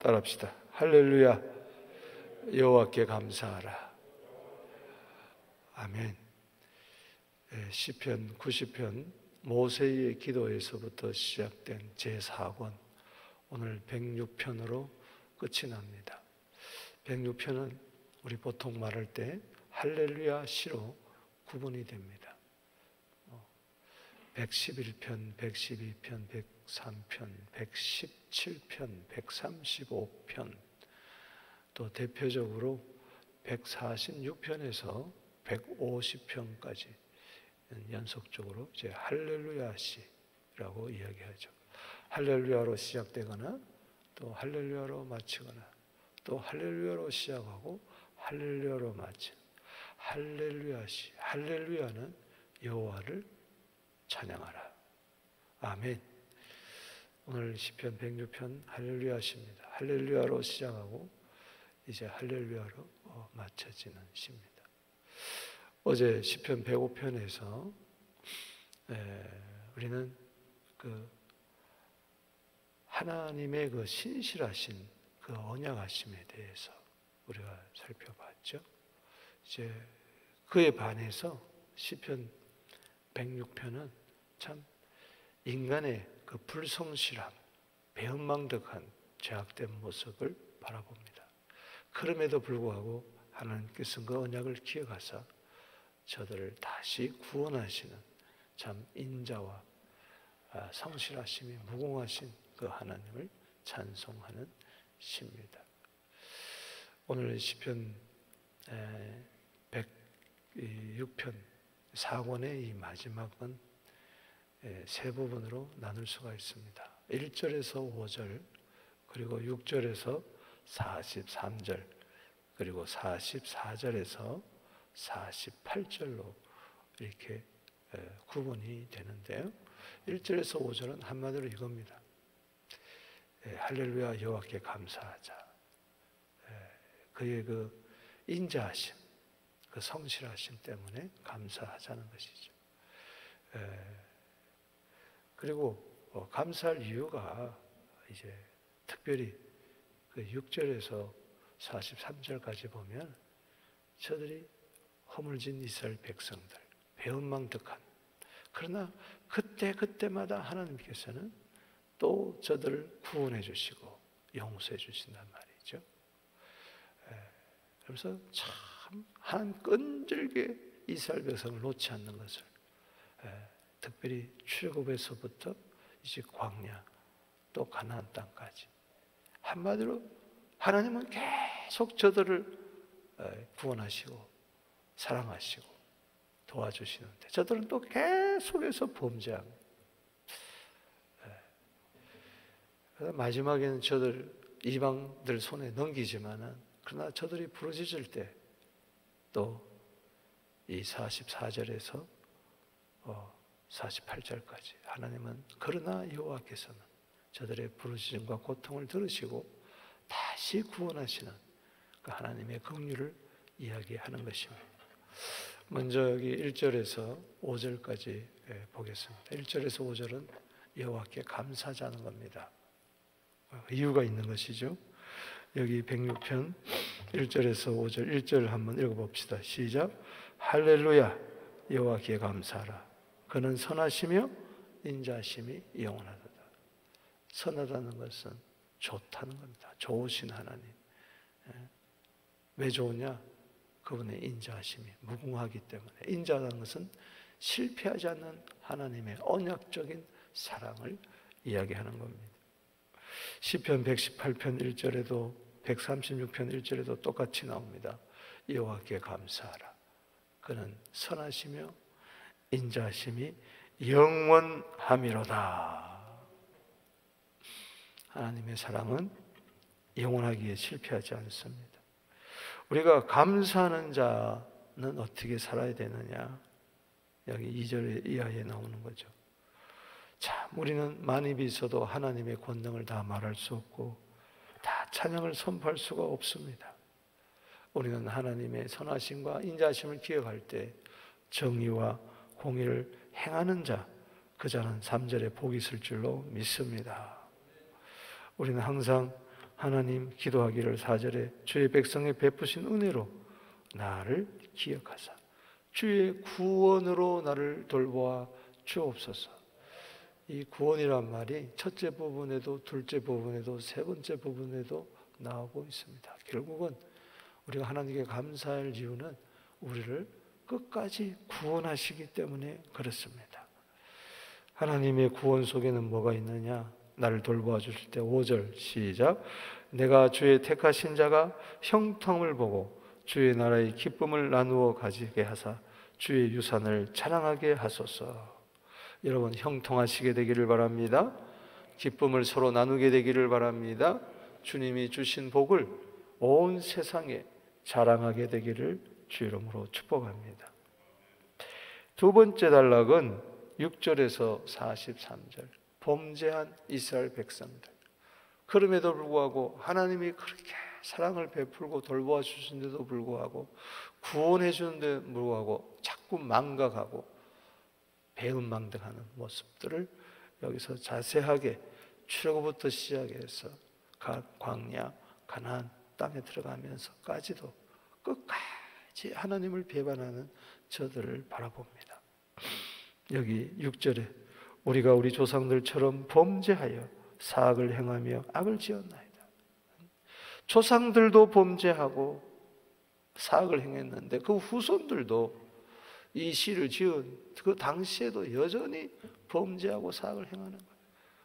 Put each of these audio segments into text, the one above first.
따라합시다. 할렐루야. 여호와께 감사하라. 아멘. 시편 90편 모세의 기도에서부터 시작된 제4권, 오늘 106편으로 끝이 납니다. 106편은 우리 보통 말할 때 할렐루야 시로 구분이 됩니다. 111편, 112편, 103편, 117편, 135편, 또 대표적으로 146편에서 150편까지 연속적으로 이제 할렐루야 시라고 이야기하죠. 할렐루야로 시작되거나 또 할렐루야로 마치거나 또 할렐루야로 시작하고 할렐루야로 마치는 할렐루야 시. 할렐루야는 여호와를 찬양하라. 아멘. 오늘 시편 106편 할렐루야 시입니다. 할렐루야로 시작하고 이제 할렐루야로 마쳐지는 시입니다. 어제 시편 105편에서 우리는 그 하나님의 그 신실하신 그 언약하심에 대해서 우리가 살펴봤죠. 이제 그에 반해서 시편 106편은 참 인간의 그 불성실함, 배은망덕한 죄악된 모습을 바라봅니다. 그럼에도 불구하고 하나님께서 그 언약을 기억하사 저들을 다시 구원하시는 참 인자와 성실하심이 무궁하신 그 하나님을 찬송하는 시입니다. 오늘 시편 106편 4권의 이 마지막은 세 부분으로 나눌 수가 있습니다. 1절에서 5절, 그리고 6절에서 43절, 그리고 44절에서 48절로 이렇게 구분이 되는데요. 1절에서 5절은 한마디로 이겁니다. 할렐루야 여호와께 감사하자. 그의 그 인자하심, 그 성실하심 때문에 감사하자는 것이죠. 그리고 감사할 이유가 이제 특별히 그 6절에서 43절까지 보면 저들이 허물진 이스라엘 백성들, 배은망덕한, 그러나 그때마다 하나님께서는 또 저들을 구원해 주시고 용서해 주신단 말이죠. 그래서 참 하나님 끈질게 이스라엘 백성을 놓지 않는 것을, 특별히 출애굽에서부터 이제 광야 또 가나안 땅까지, 한마디로 하나님은 계속 저들을 구원하시고 사랑하시고 도와주시는데 저들은 또 계속해서 범죄합니다. 그래서 마지막에는 저들 이방들 손에 넘기지만은, 그러나 저들이 부르짖을 때 또 이 44절에서 48절까지 하나님은 그러나 여호와께서는 저들의 부르짖음과 고통을 들으시고 다시 구원하시는 그 하나님의 긍휼을 이야기하는 것입니다. 먼저 여기 1절에서 5절까지 보겠습니다. 1절에서 5절은 여호와께 감사하자는 겁니다. 이유가 있는 것이죠. 여기 106편 1절에서 5절, 1절 한번 읽어봅시다. 시작. 할렐루야 여호와께 감사하라. 그는 선하시며 인자하심이 영원하도다. 선하다는 것은 좋다는 겁니다. 좋으신 하나님. 왜 좋으냐? 그분의 인자하심이 무궁하기 때문에. 인자라는 것은 실패하지 않는 하나님의 언약적인 사랑을 이야기하는 겁니다. 시편 118편 1절에도 136편 1절에도 똑같이 나옵니다. 여호와께 감사하라. 그는 선하시며 인자하심이 영원함이로다. 하나님의 사랑은 영원하기에 실패하지 않습니다. 우리가 감사하는 자는 어떻게 살아야 되느냐? 여기 2절 이하에 나오는 거죠. 참 우리는 만입이 있어도 하나님의 권능을 다 말할 수 없고 다 찬양을 선포할 수가 없습니다. 우리는 하나님의 선하심과 인자하심을 기억할 때 정의와 공의를 행하는 자, 그 자는 3절에 복이 있을 줄로 믿습니다. 우리는 항상 하나님 기도하기를 4절에 주의 백성에 베푸신 은혜로 나를 기억하사 주의 구원으로 나를 돌보아 주옵소서. 이 구원이란 말이 첫째 부분에도 둘째 부분에도 세 번째 부분에도 나오고 있습니다. 결국은 우리가 하나님께 감사할 이유는 우리를 끝까지 구원하시기 때문에 그렇습니다. 하나님의 구원 속에는 뭐가 있느냐? 나를 돌보아 주실 때 5절 시작. 내가 주의 택하신 자가 형통을 보고 주의 나라의 기쁨을 나누어 가지게 하사 주의 유산을 자랑하게 하소서. 여러분 형통하시게 되기를 바랍니다. 기쁨을 서로 나누게 되기를 바랍니다. 주님이 주신 복을 온 세상에 자랑하게 되기를 주 이름으로 축복합니다. 두 번째 단락은 6절에서 43절. 범죄한 이스라엘 백성들. 그럼에도 불구하고 하나님이 그렇게 사랑을 베풀고 돌보아 주신데도 불구하고 구원해 주는데 불구하고 자꾸 망각하고 배은망덕하는 모습들을 여기서 자세하게 출애굽부터 시작해서 광야 가나안 땅에 들어가면서까지도 끝까지 하나님을 배반하는 저들을 바라봅니다. 여기 6절에 우리가 우리 조상들처럼 범죄하여 사악을 행하며 악을 지었나이다. 조상들도 범죄하고 사악을 행했는데 그 후손들도 이 시를 지은 그 당시에도 여전히 범죄하고 사악을 행하는 거예요.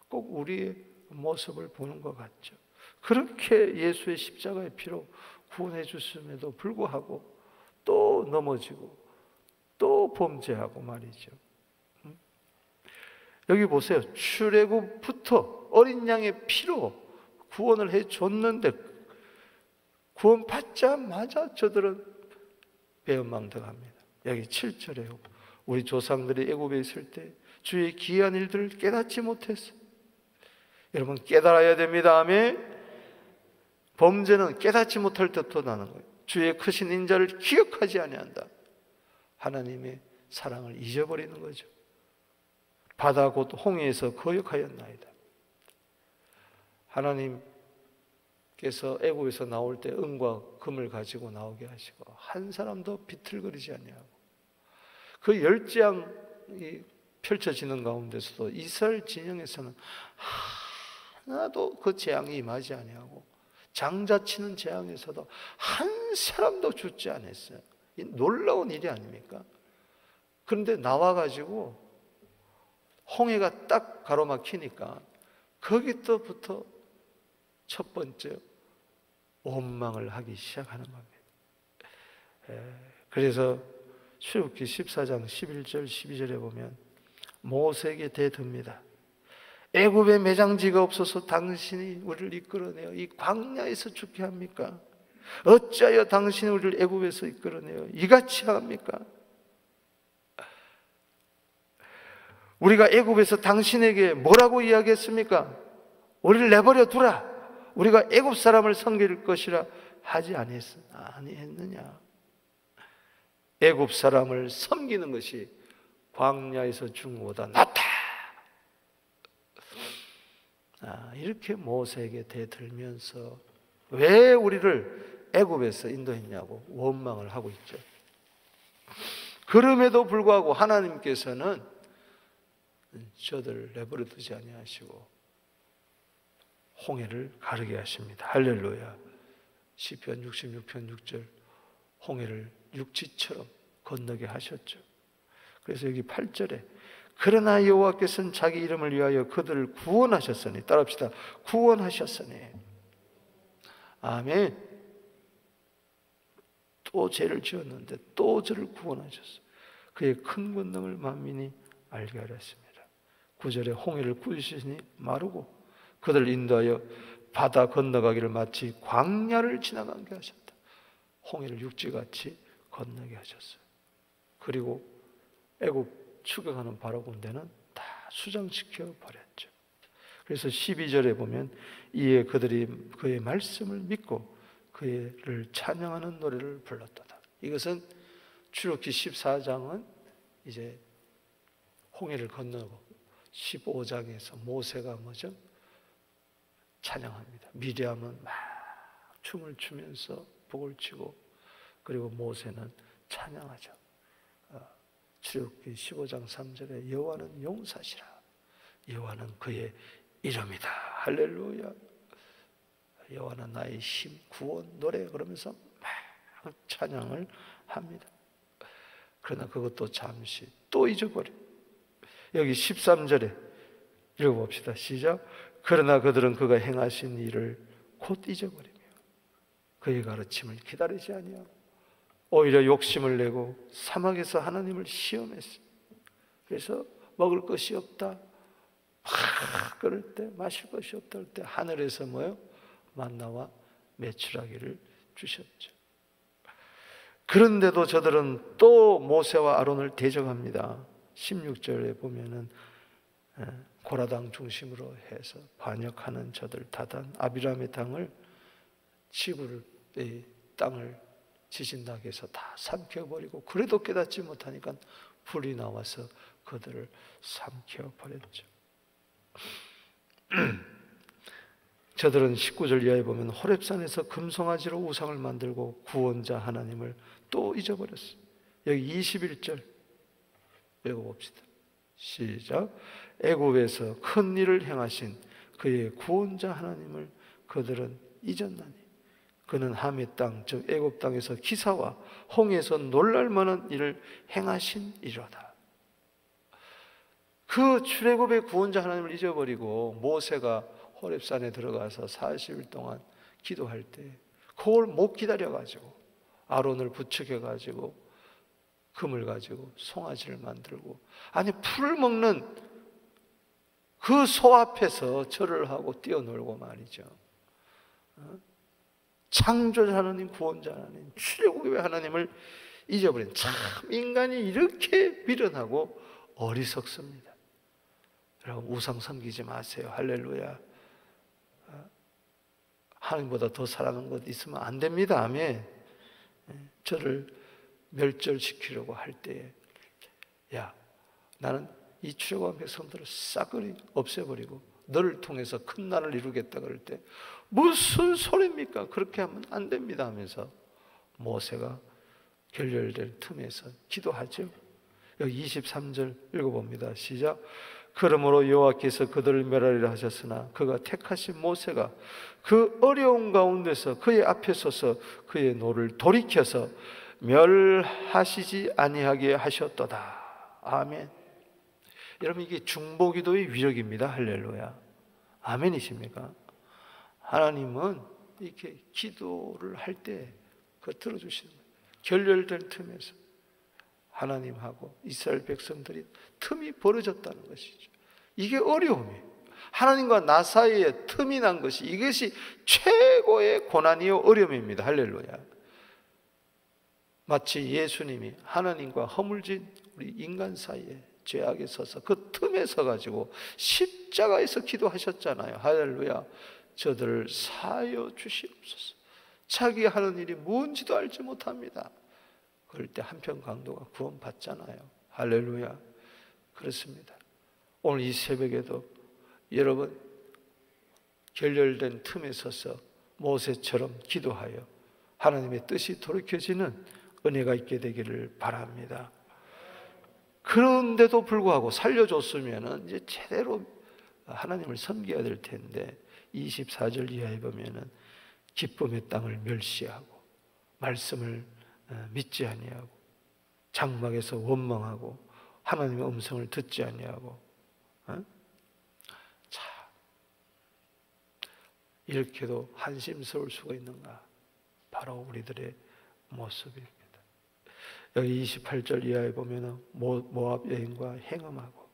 꼭 우리의 모습을 보는 것 같죠. 그렇게 예수의 십자가의 피로 구원해 주심에도 불구하고 또 넘어지고 또 범죄하고 말이죠. 여기 보세요. 출애굽부터 어린 양의 피로 구원을 해 줬는데 구원 받자마자 저들은 배은망덕합니다. 여기 7절에 우리 조상들이 애굽에 있을 때 주의 기이한 일들을 깨닫지 못했어요. 여러분 깨달아야 됩니다. 아멘. 범죄는 깨닫지 못할 때부터 나는 거예요. 주의 크신 인자를 기억하지 아니한다. 하나님의 사랑을 잊어버리는 거죠. 바다 곧 홍해에서 거역하였나이다. 하나님께서 애굽에서 나올 때 은과 금을 가지고 나오게 하시고 한 사람도 비틀거리지 아니하고 그 열재앙이 펼쳐지는 가운데서도 이스라엘 진영에서는 하나도 그 재앙이 임하지 아니하고 장자치는 재앙에서도 한 사람도 죽지 않았어요. 놀라운 일이 아닙니까? 그런데 나와가지고 홍해가 딱 가로막히니까 거기서부터 첫 번째 원망을 하기 시작하는 겁니다. 그래서 출애굽기 14장 11절 12절에 보면 모세에게 대듭니다. 애굽에 매장지가 없어서 당신이 우리를 이끌어내어 이 광야에서 죽게 합니까? 어찌하여 당신이 우리를 애굽에서 이끌어내어 이같이 합니까? 우리가 애굽에서 당신에게 뭐라고 이야기했습니까? 우리를 내버려 두라. 우리가 애굽 사람을 섬길 것이라 하지 아니했느냐? 애굽 사람을 섬기는 것이 광야에서 죽는 것보다 낫다. 이렇게 모세에게 대들면서 왜 우리를 애굽에서 인도했냐고 원망을 하고 있죠. 그럼에도 불구하고 하나님께서는 저들을 내버려 두지 아니하시고 홍해를 가르게 하십니다. 할렐루야. 시편 66편 6절 홍해를 육지처럼 건너게 하셨죠. 그래서 여기 8절에 그러나 여호와께서는 자기 이름을 위하여 그들을 구원하셨으니, 따라합시다. 구원하셨으니. 아멘. 또 죄를 지었는데 또 저를 구원하셨어요. 그의 큰 권능을 만민이 알게 하렸습니다. 9절에 홍해를 꾸짖으시니 마르고 그들을 인도하여 바다 건너가기를 마치 광야를 지나가게 하셨다. 홍해를 육지같이 건너게 하셨어요. 그리고 애굽 추격하는 바로 군대는 다 수장시켜 버렸죠. 그래서 12절에 보면 이에 그들이 그의 말씀을 믿고 그를 찬양하는 노래를 불렀도다. 이것은 출애굽기 14장은 이제 홍해를 건너고 15장에서 모세가 뭐죠? 찬양합니다. 미리암은 막 춤을 추면서 복을 치고, 그리고 모세는 찬양하죠. 출애굽기 15장 3절에 여호와는 용사시라, 여호와는 그의 이름이다. 할렐루야. 여호와는 나의 힘, 구원, 노래, 그러면서 막 찬양을 합니다. 그러나 그것도 잠시 또 잊어버려. 여기 13절에 읽어봅시다. 시작. 그러나 그들은 그가 행하신 일을 곧 잊어버리며 그의 가르침을 기다리지 아니하고 오히려 욕심을 내고 사막에서 하나님을 시험했어요. 그래서 먹을 것이 없다, 막 그럴 때, 마실 것이 없다 할 때 하늘에서 뭐요? 만나와 메추라기를 주셨죠. 그런데도 저들은 또 모세와 아론을 대적합니다. 16절에 보면은 고라당 중심으로 해서 반역하는 저들, 다단 아비람의 땅을, 지구를, 땅을 지진나게 해서 다 삼켜버리고, 그래도 깨닫지 못하니까 불이 나와서 그들을 삼켜버렸죠. 저들은 19절 이하에 보면 호렙산에서 금송아지로 우상을 만들고 구원자 하나님을 또 잊어버렸어요. 여기 21절 읽어봅시다. 시작. 애굽에서 큰 일을 행하신 그의 구원자 하나님을 그들은 잊었나니 그는 함의 땅, 즉 애굽 땅에서 기사와 홍해에서 놀랄만한 일을 행하신 이로다. 그 출애굽의 구원자 하나님을 잊어버리고 모세가 호렙산에 들어가서 40일 동안 기도할 때 그걸 못 기다려가지고 아론을 부축해가지고 금을 가지고 송아지를 만들고, 아니 풀을 먹는 그 소 앞에서 절을 하고 뛰어놀고 말이죠. 창조자 하나님, 구원자 하나님, 출애굽의 하나님을 잊어버린, 참 인간이 이렇게 미련하고 어리석습니다. 여러분, 우상 섬기지 마세요. 할렐루야. 하나님보다 더 사랑하는 것 있으면 안 됩니다. 아멘. 저를 멸절시키려고 할 때에, 야, 나는 이 출애굽한 백성들을 싹그리 없애버리고 너를 통해서 큰 나라를 이루겠다 그럴 때, 무슨 소리입니까? 그렇게 하면 안 됩니다 하면서 모세가 결렬될 틈에서 기도하죠. 여기 23절 읽어봅니다. 시작. 그러므로 여호와께서 그들을 멸하리라 하셨으나 그가 택하신 모세가 그 어려운 가운데서 그의 앞에 서서 그의 노를 돌이켜서 멸하시지 아니하게 하셨도다. 아멘. 여러분, 이게 중보기도의 위력입니다. 할렐루야. 아멘이십니까? 하나님은 이렇게 기도를 할 때 그거 들어주시는 거예요. 결렬된 틈에서 하나님하고 이스라엘 백성들이 틈이 벌어졌다는 것이죠. 이게 어려움이에요. 하나님과 나 사이에 틈이 난 것이, 이것이 최고의 고난이요 어려움입니다. 할렐루야. 마치 예수님이 하나님과 허물진 우리 인간 사이에 죄악에 서서 그 틈에 서가지고 십자가에서 기도하셨잖아요. 할렐루야. 저들을 사하여 주시옵소서. 자기가 하는 일이 뭔지도 알지 못합니다. 그럴 때 한편 강도가 구원받잖아요. 할렐루야. 그렇습니다. 오늘 이 새벽에도 여러분 결렬된 틈에 서서 모세처럼 기도하여 하나님의 뜻이 돌이켜지는 은혜가 있게 되기를 바랍니다. 그런데도 불구하고 살려줬으면 이제 제대로 하나님을 섬겨야 될 텐데 24절 이하에 보면은 기쁨의 땅을 멸시하고 말씀을 믿지 아니하고 장막에서 원망하고 하나님의 음성을 듣지 아니하고, 자, 이렇게도 한심스러울 수가 있는가? 바로 우리들의 모습입니다. 여기 28절 이하에 보면은 모압 여인과 행음하고,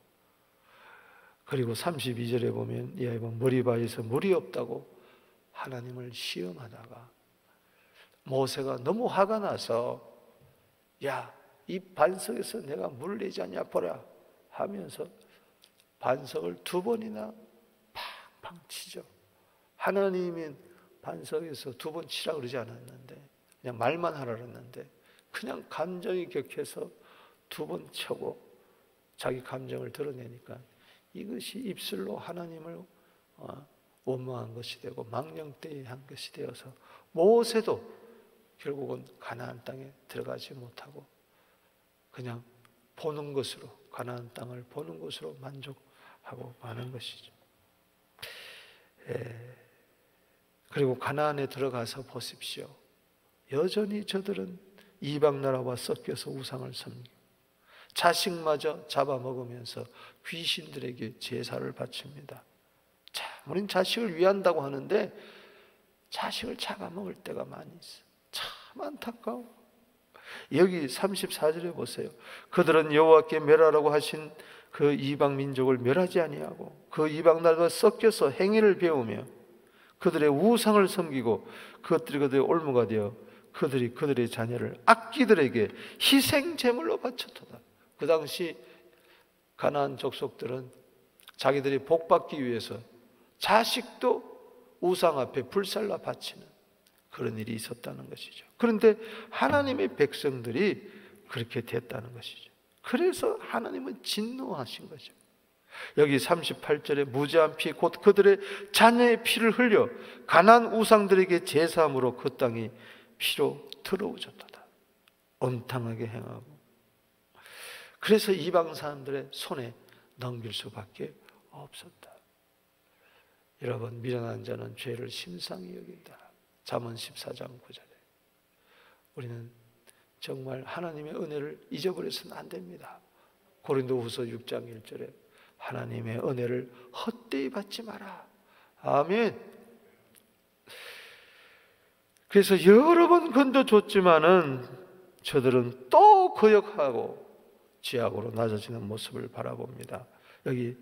그리고 32절에 보면 이하에 보면 머리바에서 물이 없다고 하나님을 시험하다가 모세가 너무 화가 나서 야, 이 반석에서 내가 물을 내지 않냐 보라 하면서 반석을 2번이나 팡팡 치죠. 하나님은 반석에서 2번 치라 그러지 않았는데, 그냥 말만 하라 그랬는데 그냥 감정이 격해서 2번 쳐고 자기 감정을 드러내니까 이것이 입술로 하나님을 원망한 것이 되고 망령되이한 것이 되어서 모세도 결국은 가나안 땅에 들어가지 못하고 그냥 보는 것으로, 가나안 땅을 보는 것으로 만족하고 마는 것이죠. 그리고 가나안에 들어가서 보십시오. 여전히 저들은 이방 나라와 섞여서 우상을 섬기고 자식마저 잡아먹으면서 귀신들에게 제사를 바칩니다. 자, 우린 자식을 위한다고 하는데 자식을 잡아먹을 때가 많이 있어. 참 안타까워. 여기 34절에 보세요. 그들은 여호와께 멸하라고 하신 그 이방 민족을 멸하지 아니하고 그 이방 나라와 섞여서 행위를 배우며 그들의 우상을 섬기고 그것들이 그들의 올무가 되어 그들이 그들의 자녀를 악기들에게 희생 제물로 바쳤도다. 그 당시 가나안 족속들은 자기들이 복받기 위해서 자식도 우상 앞에 불살라 바치는 그런 일이 있었다는 것이죠. 그런데 하나님의 백성들이 그렇게 됐다는 것이죠. 그래서 하나님은 진노하신 거죠. 여기 38절에 무죄한 피 곧 그들의 자녀의 피를 흘려 가나안 우상들에게 제사함으로 그 땅이 피로 더러워졌도다. 온탕하게 행하고 그래서 이방 사람들의 손에 넘길 수밖에 없었다. 여러분, 미련한 자는 죄를 심상히 여긴다. 잠언 14장 9절에 우리는 정말 하나님의 은혜를 잊어버려서는 안 됩니다. 고린도후서 6장 1절에 하나님의 은혜를 헛되이 받지 마라. 아멘. 그래서 여러 번 건져줬지만은 저들은 또 거역하고 죄악으로 낮아지는 모습을 바라봅니다. 여기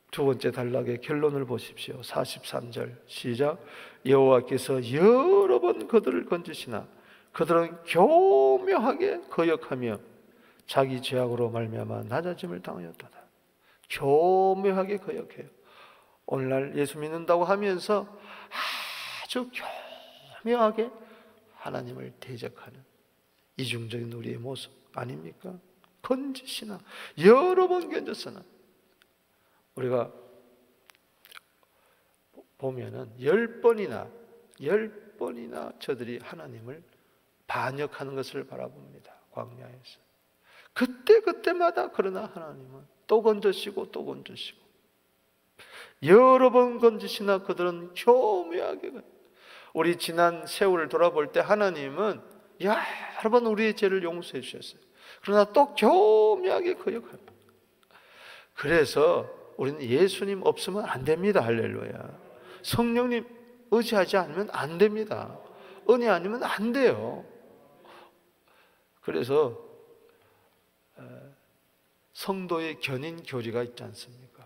두 번째 단락의 결론을 보십시오. 43절 시작. 여호와께서 여러 번 그들을 건지시나 그들은 교묘하게 거역하며 자기 죄악으로 말미암아 낮아짐을 당하였도다. 교묘하게 거역해요. 오늘날 예수 믿는다고 하면서 아주 교묘하게 하나님을 대적하는 이중적인 우리의 모습 아닙니까? 건지시나 여러 번 건졌으나 우리가 보면은 10번이나 저들이 하나님을 반역하는 것을 바라봅니다. 광야에서 그때마다 그러나 하나님은 또 건져시고 또 건져시고 여러 번 건지시나 그들은 교묘하게 우리 지난 세월을 돌아볼 때 하나님은 여러 번 우리의 죄를 용서해 주셨어요. 그러나 또 교묘하게 거역합니다. 그래서 우리는 예수님 없으면 안 됩니다. 할렐루야. 성령님 의지하지 않으면 안 됩니다. 은혜 아니면 안 돼요. 그래서 성도의 견인 교리가 있지 않습니까?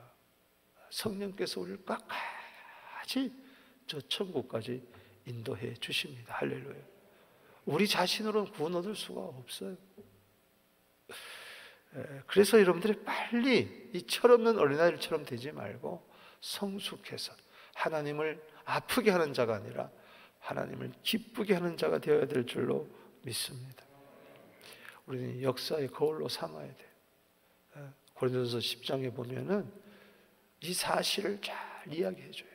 성령께서 우리를 끝까지 저 천국까지 인도해 주십니다. 할렐루야. 우리 자신으로는 구원 얻을 수가 없어요. 그래서 여러분들이 빨리 이 철없는 어린아이들처럼 되지 말고 성숙해서 하나님을 아프게 하는 자가 아니라 하나님을 기쁘게 하는 자가 되어야 될 줄로 믿습니다. 우리는 역사의 거울로 삼아야 돼요. 고린도전서 10장에 보면은 이 사실을 잘 이야기해 줘요.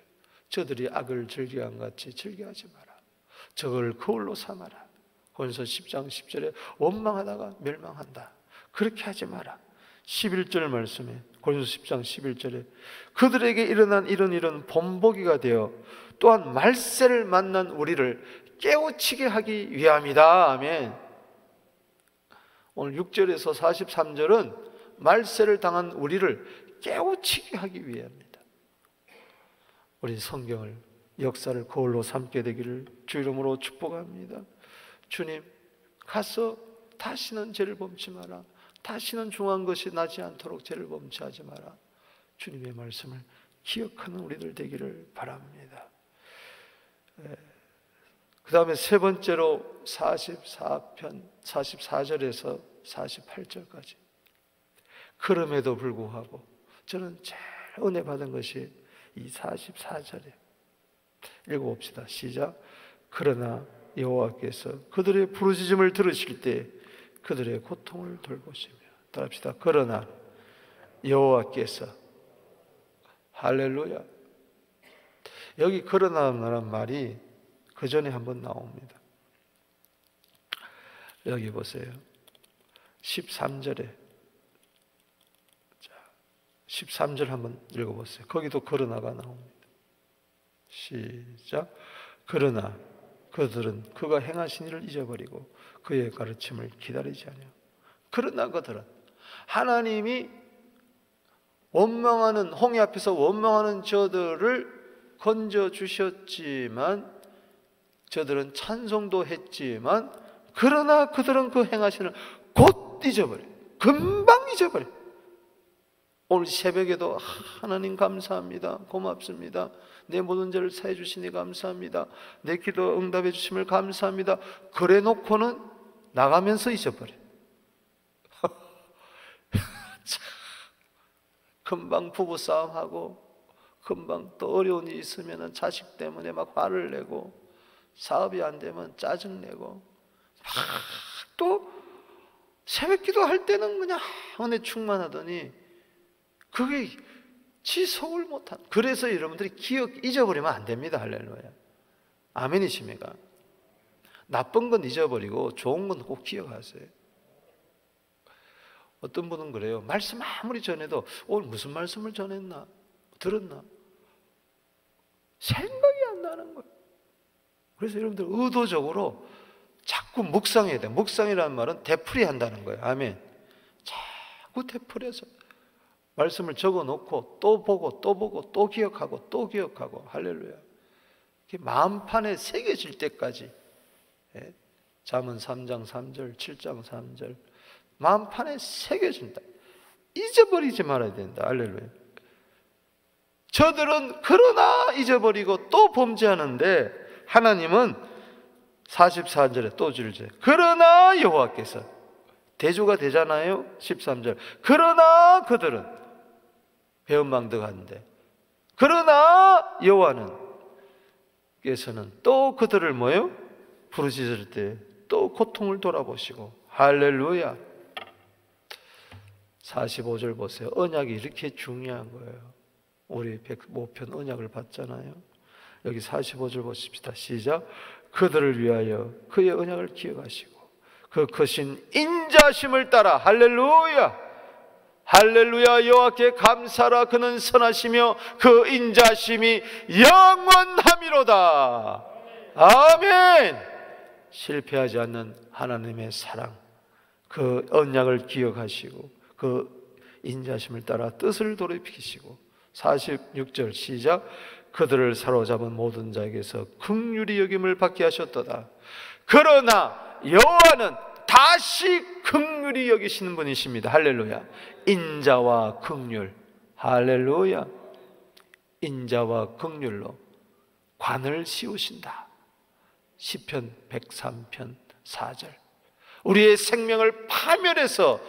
저들이 악을 즐겨한 같이 즐겨하지 마라. 저걸 거울로 삼아라. 고린도전서 10장 10절에 원망하다가 멸망한다. 그렇게 하지 마라. 11절 말씀에 고린도서 10장 11절에 그들에게 일어난 이런 일은 본보기가 되어 또한 말세를 만난 우리를 깨우치게 하기 위함이다. 아멘. 오늘 6절에서 43절은 말세를 당한 우리를 깨우치게 하기 위함입니다. 우리 성경을 역사를 거울로 삼게 되기를 주 이름으로 축복합니다. 주님, 가서 다시는 죄를 범치 마라. 다시는 중한 것이 나지 않도록 죄를 범치하지 마라. 주님의 말씀을 기억하는 우리들 되기를 바랍니다. 그 다음에 세 번째로 44절에서 48절까지 그럼에도 불구하고 저는 제일 은혜 받은 것이 이 44절에 읽어봅시다. 시작. 그러나 여호와께서 그들의 부르짖음을 들으실 때 그들의 고통을 돌보시며 따라합시다. 그러나 여호와께서 할렐루야 여기 그러나라는 말이 그 전에 한번 나옵니다. 여기 보세요. 13절에 13절 한번 읽어보세요. 거기도 그러나가 나옵니다. 시작. 그러나 그들은 그가 행하신 일을 잊어버리고 그의 가르침을 기다리지 아니하고. 그러나 그들은 하나님이 원망하는, 홍해 앞에서 원망하는 저들을 건져주셨지만, 저들은 찬송도 했지만, 그러나 그들은 그 행하시는 곧 잊어버려요. 금방 잊어버려요. 오늘 새벽에도 하나님 감사합니다, 고맙습니다, 내 모든 죄를 사해 주시니 감사합니다, 내 기도 응답해 주심을 감사합니다, 그래 놓고는 나가면서 잊어버려요. 금방 부부싸움하고, 금방 또 어려운 일이 있으면 자식 때문에 막 화를 내고, 사업이 안 되면 짜증내고, 또 새벽 기도할 때는 그냥 은혜 충만하더니 그게 지속을 못한. 그래서 여러분들이 잊어버리면 안 됩니다. 할렐루야. 아멘이십니까? 나쁜 건 잊어버리고 좋은 건 꼭 기억하세요. 어떤 분은 그래요. 말씀 아무리 전해도 오늘 무슨 말씀을 전했나, 들었나 생각이 안 나는 거예요. 그래서 여러분들 의도적으로 자꾸 묵상해야 돼요. 묵상이라는 말은 되풀이 한다는 거예요. 아멘. 자꾸 되풀이해서 말씀을 적어놓고 또 보고 또 보고 또 기억하고 또 기억하고. 할렐루야. 마음판에 새겨질 때까지. 잠언 3장 3절 7장 3절 마음판에 새겨진다. 잊어버리지 말아야 된다. 할렐루야. 저들은 그러나 잊어버리고 또 범죄하는데, 하나님은 44절에 또 줄죠. 그러나 여호와께서, 대조가 되잖아요. 13절. 그러나 그들은 배은망덕한데, 그러나 여호와는 께서는 또 그들을 뭐예요? 부르짖을 때 또 고통을 돌아보시고. 할렐루야. 45절 보세요. 언약이 이렇게 중요한 거예요. 우리 105편 언약을 받잖아요. 여기 45절 보십시다. 시작. 그들을 위하여 그의 언약을 기억하시고 그 크신 인자심을 따라. 할렐루야. 할렐루야. 여호와께 감사라. 그는 선하시며 그 인자심이 영원함이로다. 아멘. 실패하지 않는 하나님의 사랑, 그 언약을 기억하시고 그 인자심을 따라 뜻을 돌이키시고. 46절 시작. 그들을 사로잡은 모든 자에게서 긍휼히 여김을 받게 하셨도다. 그러나 여호와는 다시 긍휼히 여기시는 분이십니다. 할렐루야. 인자와 긍휼. 할렐루야. 인자와 긍휼로 관을 씌우신다. 시편 103편 4절. 우리의 생명을 파멸해서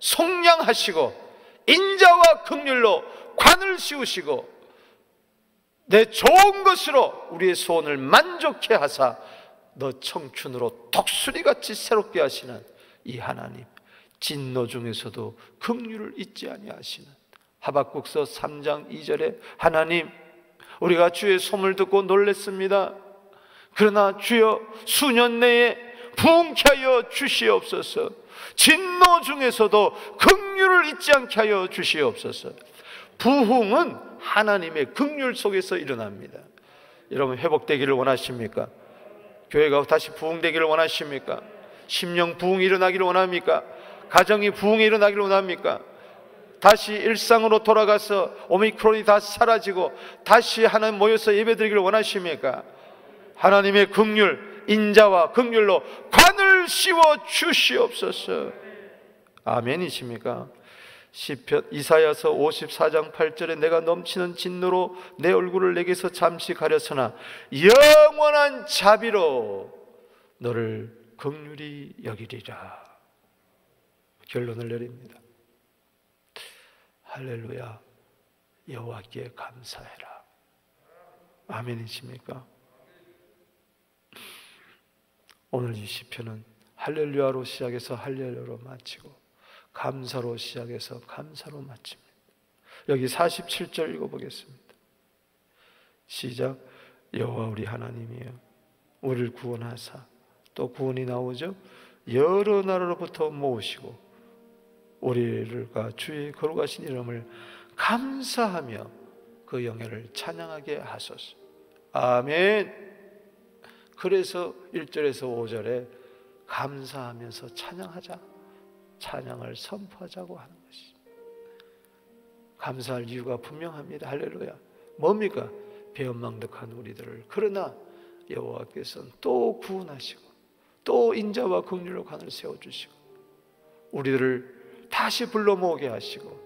속량하시고 인자와 긍휼로 관을 씌우시고 내 좋은 것으로 우리의 소원을 만족해 하사 너 청춘으로 독수리같이 새롭게 하시는 이 하나님, 진노 중에서도 긍휼을 잊지 아니하시는. 하박국서 3장 2절에 하나님, 우리가 주의 소문을 듣고 놀랐습니다. 그러나 주여 수년 내에 부흥케 하여 주시옵소서. 진노 중에서도 긍휼을 잊지 않게 하여 주시옵소서. 부흥은 하나님의 긍휼 속에서 일어납니다. 여러분 회복되기를 원하십니까? 교회가 다시 부흥되기를 원하십니까? 심령 부흥이 일어나기를 원합니까? 가정이 부흥이 일어나기를 원합니까? 다시 일상으로 돌아가서 오미크론이 다 사라지고 다시 하나님 모여서 예배드리기를 원하십니까? 하나님의 긍휼, 인자와 긍휼로 관을 씌워 주시옵소서. 아멘이십니까? 시편 이사야서 54장 8절에 내가 넘치는 진노로 내 얼굴을 내게서 잠시 가렸으나 영원한 자비로 너를 긍휼히 여기리라. 결론을 내립니다. 할렐루야. 여호와께 감사해라. 아멘이십니까? 오늘 이 시편은 할렐루야로 시작해서 할렐루야로 마치고 감사로 시작해서 감사로 마칩니다. 여기 47절 읽어보겠습니다. 시작. 여호와 우리 하나님이여 우리를 구원하사, 또 구원이 나오죠. 여러 나라로부터 모으시고 우리가 주의 거룩하신 이름을 감사하며 그 영예를 찬양하게 하소서. 아멘. 그래서 1절에서 5절에 감사하면서 찬양하자, 찬양을 선포하자고 하는 것입니다. 감사할 이유가 분명합니다. 할렐루야. 뭡니까? 배은망덕한 우리들을, 그러나 여호와께서는 또 구원하시고 또 인자와 긍휼로 관을 세워주시고 우리들을 다시 불러 모으게 하시고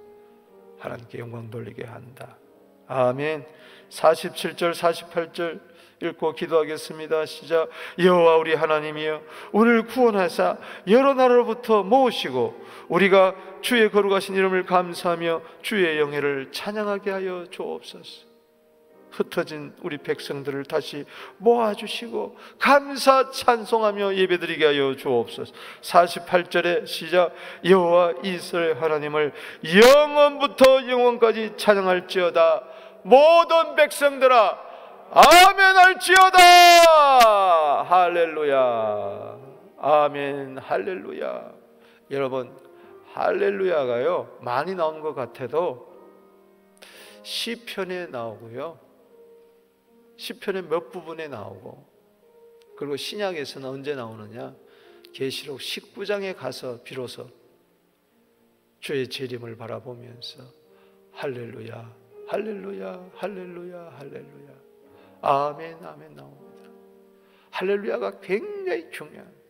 하나님께 영광 돌리게 한다. 아멘. 47절 48절 읽고 기도하겠습니다. 시작. 여호와 우리 하나님이여 우리를 구원하사 여러 나라로부터 모으시고 우리가 주의 거룩하신 이름을 감사하며 주의 영예를 찬양하게 하여 주옵소서. 흩어진 우리 백성들을 다시 모아주시고 감사 찬송하며 예배드리게 하여 주옵소서. 48절에 시작. 여호와 이스라엘 하나님을 영원부터 영원까지 찬양할지어다. 모든 백성들아 아멘 할지어다. 할렐루야. 아멘. 할렐루야. 여러분, 할렐루야가요 많이 나오는 것 같아도 시편에 나오고요, 시편의 몇 부분에 나오고, 그리고 신약에서는 언제 나오느냐? 계시록 19장에 가서 비로소 주의 재림을 바라보면서 할렐루야 할렐루야 할렐루야 할렐루야 아멘 아멘 나옵니다. 할렐루야가 굉장히 중요합니다.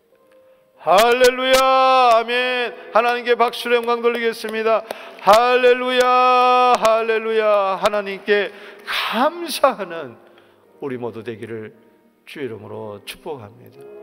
할렐루야 아멘. 하나님께 박수로 영광 돌리겠습니다. 할렐루야 할렐루야. 하나님께 감사하는 우리 모두 되기를 주의 이름으로 축복합니다.